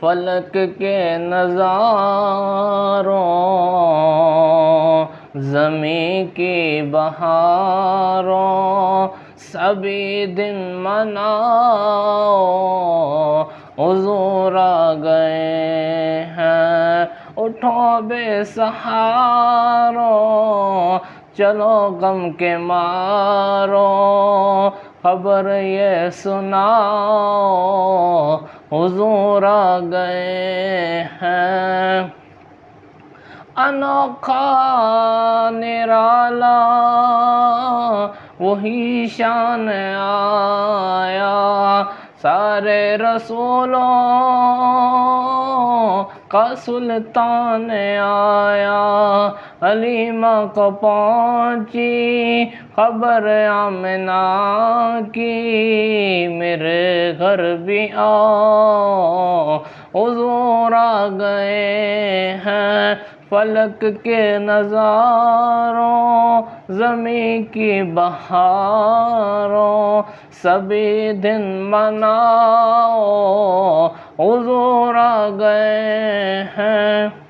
فلک کے نظاروں، زمین کی بہاروں، سبھی دن مناؤ، حضور آ گئے ہیں۔ اٹھو بے سہاروں، چلو غم کے ماروں، خبر یہ سناؤ، حضور آ گئے ہیں۔ انوکھا نرالا وہی شان آیا، سارے رسولوں کا سلطان آیا۔ حلیمہ کو پہنچی خبر آمنہ کی، میرے گھر بھی آؤ، حضور آ گئے ہیں۔ فلک کے نظاروں، زمین کی بہاروں، سبھی دن مناؤ، حضور آ گئے ہیں۔